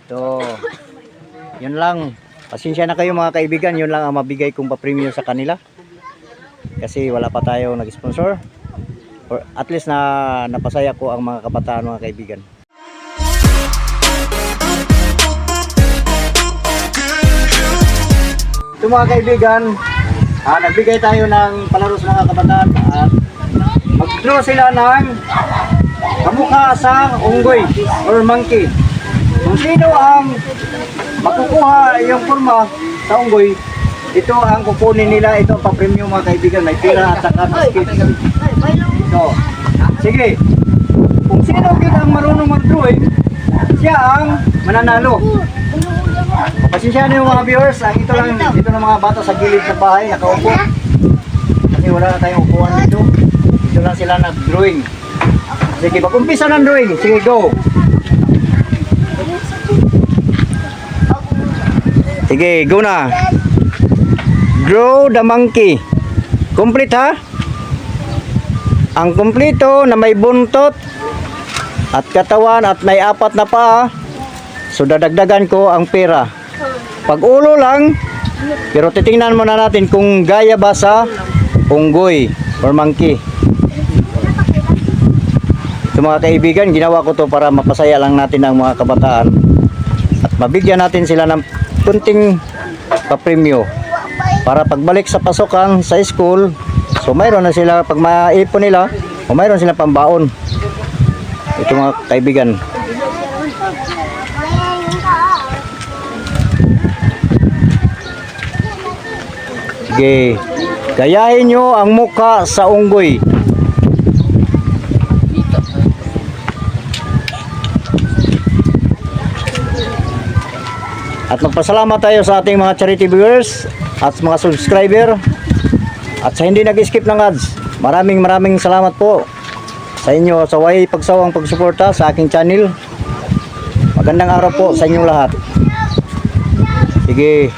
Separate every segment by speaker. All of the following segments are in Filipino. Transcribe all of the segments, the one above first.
Speaker 1: So, yun lang. Pasensya na kayo mga kaibigan, yun lang ang mabigay kong pa-premium sa kanila. Kasi wala pa tayo nag-sponsor. Or at least na napasaya ko ang mga kabataan mga kaibigan. Ito mga kaibigan, nagbigay tayo ng palaro sa mga kabataan at mag-draw sila ng kamukha sa unggoy or monkey. Kung sino ang makukuha yung forma sa unggoy, ito ang kukunin nila, ito ang pa-premium mga kaibigan, may pera at saka biscuit. So, sige, kung sino ang marunong mag-drawing, siya ang mananalo. Pasensya na yung mga viewers, ito na mga bata sa gilid ng bahay, nakaupo. Kasi wala na tayong upuan dito. Dito lang sila nag-drawing. Sige, pag-umpisa ng drawing, sige, go! Sige, go na! Draw the monkey. Complete ha? Ang kumpleto na may buntot at katawan at may 4 na paa. So dadagdagan ko ang pera. Pag ulo lang, pero titingnan muna natin kung gaya ba sa unggoy or monkey. Ito mga kaibigan, ginawa ko to para mapasaya lang natin ang mga kabataan at mabigyan natin sila ng kunting papremyo para pagbalik sa pasokan sa school, so mayroon na sila pag maipon nila o mayroon sila pambaon. Ito mga kaibigan. Sige, gayahin nyo ang mukha sa unggoy. At magpasalamat tayo sa ating mga charity viewers at mga subscriber at sa hindi nag-skip ng ads. Maraming salamat po sa inyo sa way pagsawang pagsuporta sa aking channel. Magandang araw po sa inyong lahat. Sige,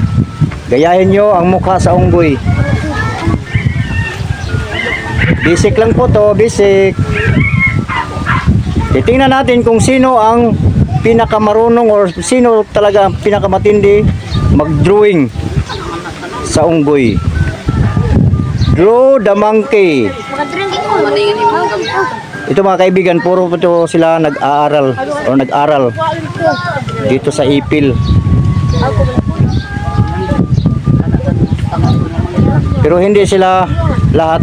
Speaker 1: gayahin nyo ang mukha sa unggoy. Basic lang po to, basic. Titingnan natin kung sino ang pinakamarunong or sino talaga ang pinakamatindi mag-drawing sa unggoy. Draw the monkey. Ito mga kaibigan, puro ito sila nag-aaral or nag-aral dito sa Ipil. Pero hindi sila lahat.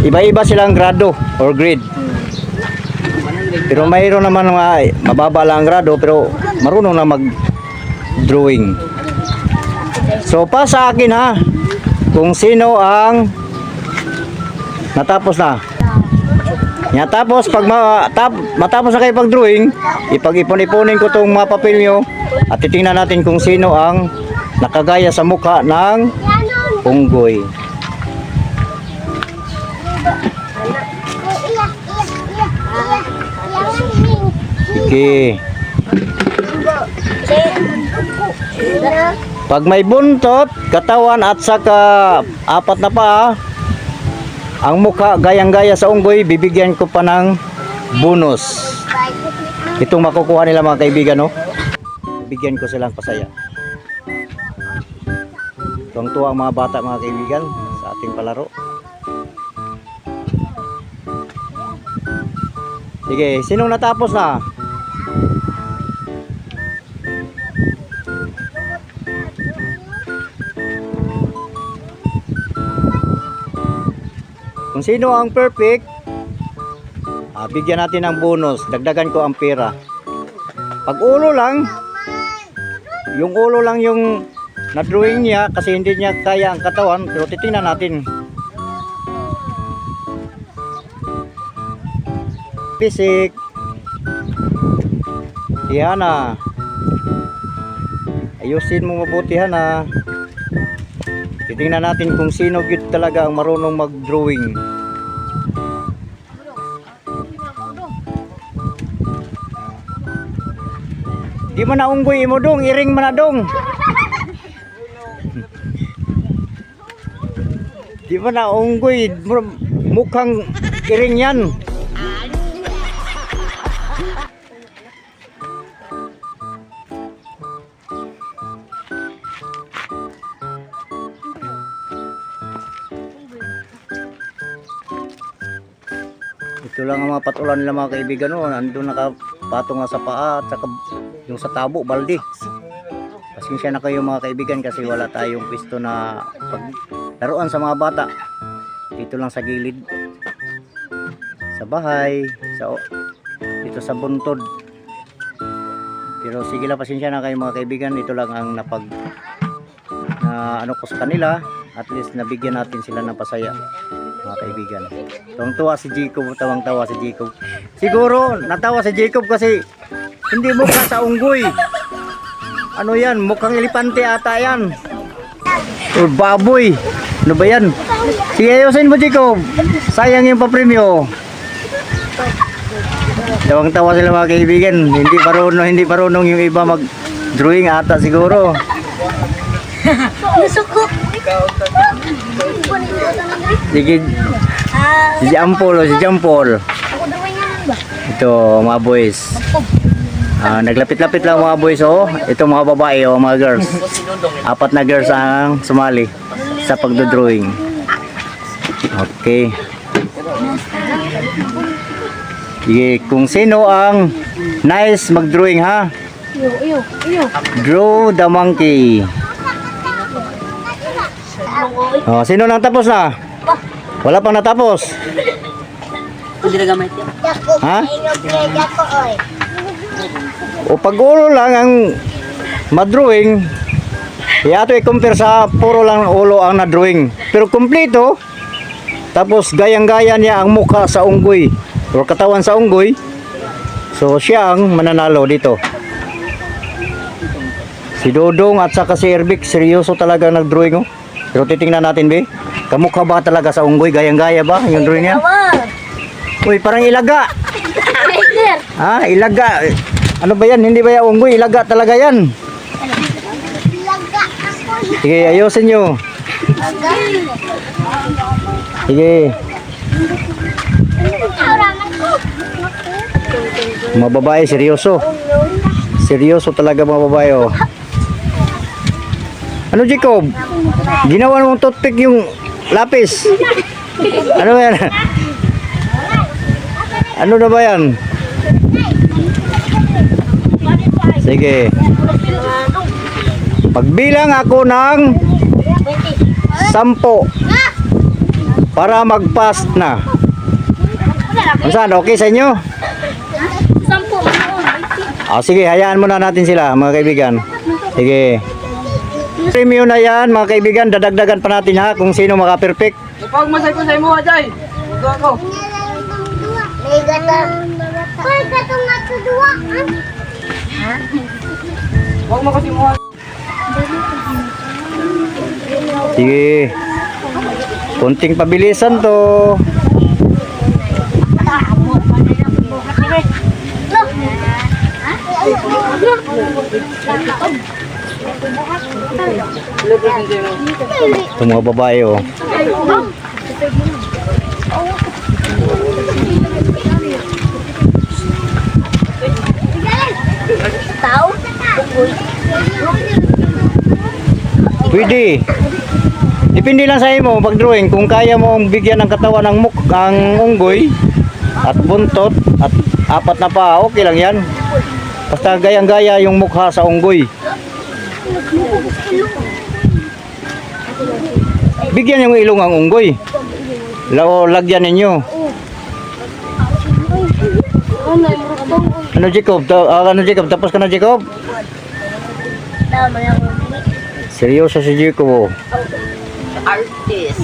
Speaker 1: Iba-iba silang grado or grade. Pero mayroon naman mga mababa lang ang grado pero marunong na mag-drawing. So pa sa akin ha, kung sino ang natapos na. Tapos pag matapos na kayo pag-drawing, ipag-ipon-iponin ko itong mga papel nyo at titingnan natin kung sino ang nakagaya sa mukha ng unggoy. Okay. Pag may buntot, katawan at saka 4 na paa, ang mukha gayang-gaya sa unggoy, bibigyan ko pa ng bonus. Itong makukuha nila mga kaibigan, no? Bibigyan ko silang pasaya. Tuwang-tuwa ang mga bata mga kaibigan sa ating palaro. Sige, sinong natapos na? Kung sino ang perfect, bigyan natin ng bonus. Dagdagan ko ang pera. Pag ulo lang, yung ulo lang yung na-drawing niya kasi hindi niya kaya ang katawan, pero titingnan natin. Basic. Yan na. Ayusin mo mabuti na. Titingnan natin kung sino good talaga ang marunong mag-drawing. Di man na unggoy mo dong, iring man na dong. Di man na unggoy, mukhang iring yan. Ito lang ang mga patulan nila mga kaibigan. Oh. Nandun nakapatong na sa paa at saka yung sa tabo, balde. Pasensya na kayo mga kaibigan kasi wala tayong pwesto na paglaruan sa mga bata. Dito lang sa gilid. Sa bahay, dito sa buntod. Pero sige lang, pasensya na kayo mga kaibigan. Ito lang ang ano ko sa kanila. At least nabigyan natin sila ng pasaya mga kaibigan. Tawang-tawa si Jacob, tawang-tawa si Jacob. Siguro natawa si Jacob kasi hindi mukha sa unggoy. Ano yan? Mukhang elepante ata yan. Or baboy. Ano ba yan? Sige, ayusin mo Jacob. Sayang yung papremyo. Tawang-tawa sila mga kaibigan. Hindi parunong yung iba mag-drawing ata siguro. Sige, si Jampol. Ito mga boys. Naglapit-lapit lang mga boys. Ito mga babae mga girls. 4 na girls ang sumali sa pagdodrawing. Okay. Sige, kung sino ang nice mag-drawing ha. Draw the monkey. Sino nang tapos na? Wala pang natapos. Ha? O pag-ulo lang ang madrawing, ato i-compare sa puro lang ulo ang na-drawing. Pero kumpleto, tapos gayang-gaya niya ang mukha sa unggoy o katawan sa unggoy. So siya ang mananalo dito. Si Dodong at saka si Erbic, seryoso talaga nag-drawing. Pero titingnan natin be, kamukha ba talaga sa unggoy? Gayang-gaya ba yung drawing niya? Uy, parang ilaga. Ha? Ilaga. Ano ba yan? Hindi ba yan unggoy? Ilaga talaga yan. Sige, ayusin nyo. Sige. Mga babae, seryoso. Seryoso talaga mga babae. Ano Jacob? Ginawa mong toothpick yung lapis. Ano yan? Ano na ba yan? Sige. Pagbilang ako ng 10 para mag-pass na. Saan? Okay sa inyo? 10. Sige, hayaan muna natin sila mga kaibigan. Sige. Premium na yan mga kaibigan, dadagdagan pa natin ha kung sino maka-perfect.
Speaker 2: Ipagmasay ko sa imo Ajay. Ito ako.
Speaker 3: May gatang. Koy gatong matudua.
Speaker 2: Huwag mo kasi mo.
Speaker 1: Sige. Kunting pabilisan to. Ito mga babae
Speaker 3: Tao?
Speaker 1: Pwede. Depende lang sa imo pag-drawing kung kaya mo bigyan ng katawan ng ang unggoy at buntot at 4 na pa, okay lang yan. Basta gayang-gaya yung mukha sa unggoy. Bigyan yung ilong ang unggoy. Lagyan ninyo. Ano Jacob? Ano Jacob? Tapos ka na Jacob? Seryoso si Jacob.
Speaker 2: Artist.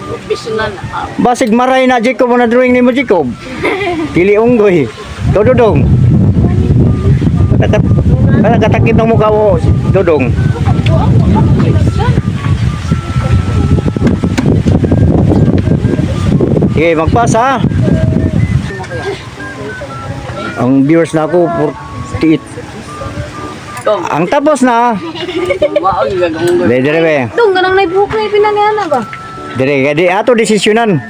Speaker 2: Professional.
Speaker 1: Basig maray na Jacob na drawing ni mo Jacob. Pili unggoy. Dodong. Nakatakip ng mukha mo Dodong. Sige, magpas ha. Ang viewers na ako 48. Ang tapos na. Dire be.
Speaker 3: Dong ganang naibuhok na ipinangana ba?
Speaker 1: Dire gadi ato desisyonan.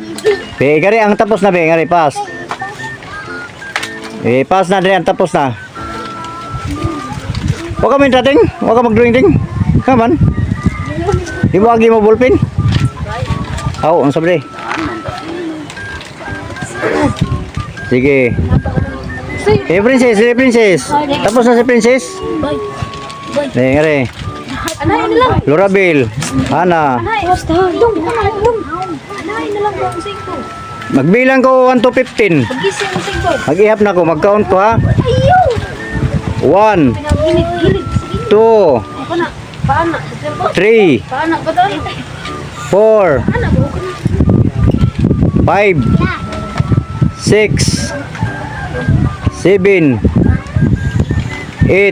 Speaker 1: Be gari ang tapos na be gari pas. Pas na dire ang tapos na. Wag ka mintating, wag ka mag-drawing ding. Come on. Di mo agi mo ballpen? Ang sabi. Sige. Si Princess. Tapos na si Princess. Ngere.
Speaker 3: Anay na lang.
Speaker 1: Lorabel. Hana.
Speaker 3: Anay, basta. Dong. Anay na lang daw ang singko.
Speaker 1: Magbilang ko 1 to 15.
Speaker 3: Pagising ang singko.
Speaker 1: Mag-ihap na ko. Mag-count ko ha.
Speaker 3: Ayaw.
Speaker 1: 1,
Speaker 3: Gilid.
Speaker 1: 2,
Speaker 3: Ako na. Paana.
Speaker 1: 3,
Speaker 3: Paana ba daw?
Speaker 1: 4,
Speaker 3: Paana ba? Ako na.
Speaker 1: 5, 6, 7, 8,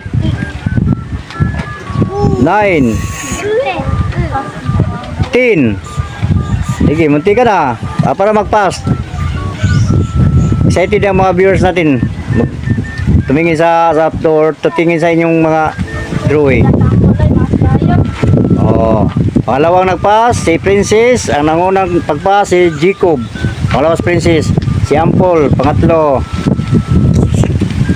Speaker 1: 9, 10. Sige, munti ka na. Para mag-pass. Excited ang mga viewers natin. Tumingin sa or tutingin sa inyong mga drawing. Oh, pangalawang nag-pass si Princess, ang nangunang pag-pass si Jacob. Pangalawa si Princess, si Ampol, pangatlo.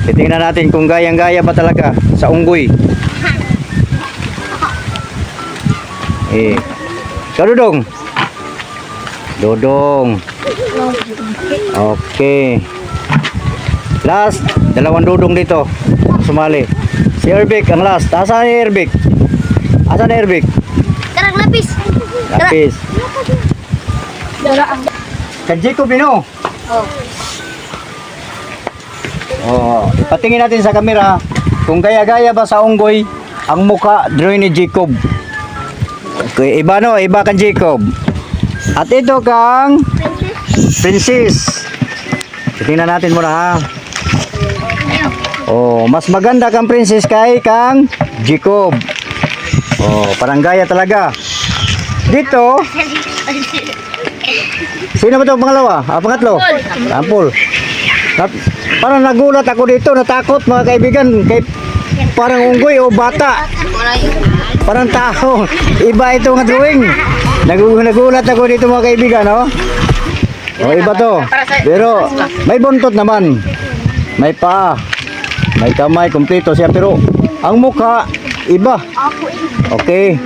Speaker 1: Titingnan natin kung gayang-gaya ba talaga sa unggoy. Dodong. Okay. Last, dalawang dudong dito. Sumali. Si Erbik ang last. Asan ni Erbik?
Speaker 3: Karang lapis.
Speaker 1: Lapis. Kay Jacob Bino. Oh, patingin natin sa kamera kung gaya-gaya ba sa unggoy ang muka drawing ni Jacob. Okay, iba kan Jacob. At ito kang Princess. Tingnan natin muna ha. Oh, mas maganda kang Princess kang Jacob. Oh, parang gaya talaga. Dito, sino ba 'tong pangalawa? Pangatlo? Ampul. Parang nagulat ako dito, natakot mga kaibigan, kay parang unggoy o bata. Parang tao. Iba ito nga drawing. Nagulat ako dito mga kaibigan, no? Oh, iba to. Pero may buntot naman. May paa. May kamay, kompleto siya. Pero ang mukha, iba. Okay.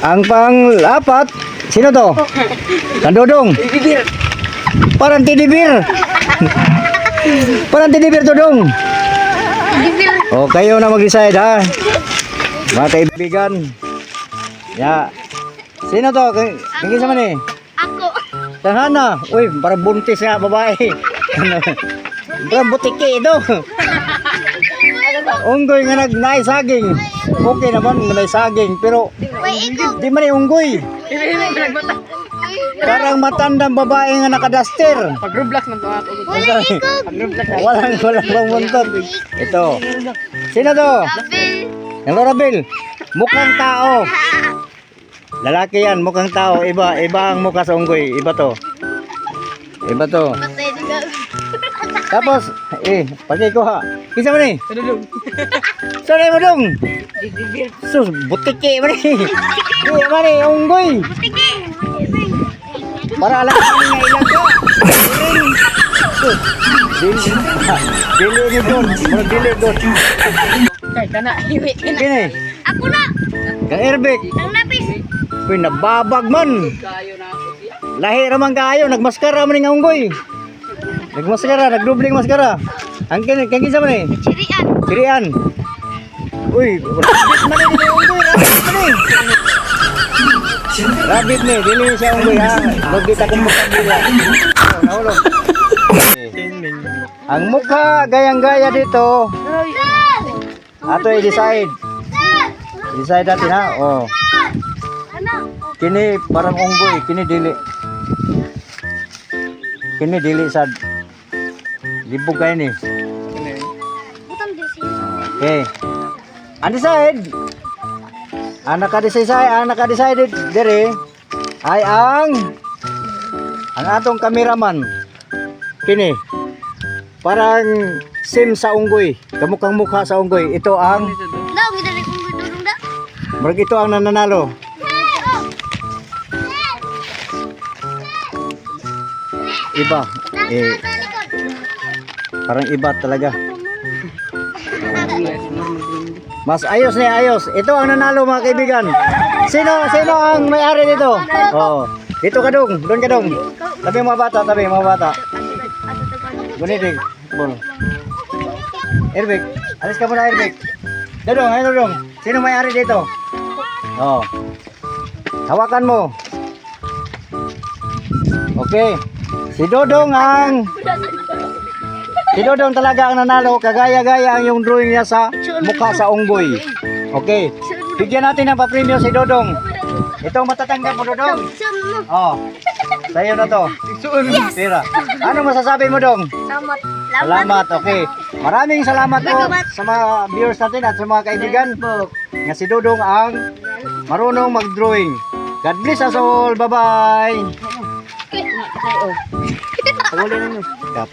Speaker 1: Ang pang-apat, sino to? Kandodong. Parang tidibir. Parang tidibir to, Dong. Oh, kayo na mag-decide ha. Mga kaibigan. Ya. Sino to? Kaya sama ni?
Speaker 3: Ako.
Speaker 1: Tahana. Uy, parang buntis nga babae. Parang butiki ito. Unggoy nga nagnay saging. Okay naman may saging pero di man yung unggoy. Parang matandang babae nga nakaduster.
Speaker 2: Pag-rublox ng mga ako.
Speaker 1: Walang bang buntot. Ito. Sino to? Yung Lorabel. Mukhang tao. Lalaki yan, mukhang tao. Iba ang mukha sa unggoy. Iba to. Tapos, pagay ko ha. Kisa mo ni? Sanay mo dong? Sus, butiki mo ni. Di mo ni, unggoy. Para alam ko nga ilang ka. Dili ni Don. Dili Don.
Speaker 2: Kaya ka na, iwi ka na.
Speaker 1: Kini,
Speaker 3: Ako na.
Speaker 1: kang Erbik.
Speaker 3: Ang lapis.
Speaker 1: Uy, nababag man.
Speaker 2: Kayo na ako siya.
Speaker 1: Lahi raman kayo, nagmaskara man nga unggoy. Nagmaskara, nagdubling maskara. Ang kinsa man ni?
Speaker 3: Sirian.
Speaker 1: Sirian. Uy, rabbit man ni unggoy, rabbit man ni. Rabbit ni, dili siya unggoy ha. Magdita kong mukha nila. Nahulog. Ang mukha, gayang-gaya dito. Ato i-decide. I-decide natin ha. Oh. Kini parang unggoy, kini dili. Kini dili sad. Libog kayo ni.
Speaker 3: Butang desi.
Speaker 1: Okay. Undecided. Ang naka-decide dire ay ang atong cameraman. Kini. Parang same sa unggoy. Kamukhang mukha sa unggoy. Ito ang
Speaker 3: Daw gidali kong gudurong da.
Speaker 1: Marag ito ang nananalo. Iba. Parang iba talaga. Mas ayos na ayos. Ito ang nanalo mga kaibigan. Sino ang may-ari dito? Oh. Dito ka dong. Doon ka dong. Tabi mga bata. Gunit, ball. Erbik, alis ka muna, Erbik. Dodong, ay Dodong. Sino may-ari dito? Oh. Hawakan mo. Okay. Si Dodong talaga ang nanalo. Kagaya-gaya ang yung drawing niya sa mukha sa unggoy. Okay. Bigyan natin ng papremyo si Dodong. Ito ang matatanggap mo, Dodong. Oh. Sa'yo na to. Pira. Ano masasabi mo, Dong?
Speaker 3: Salamat.
Speaker 1: Salamat, okay. Maraming salamat po sa mga viewers natin at sa mga kaibigan nga si Dodong ang marunong mag-drawing. God bless us all. Bye-bye. Pagulin ninyo. Cut.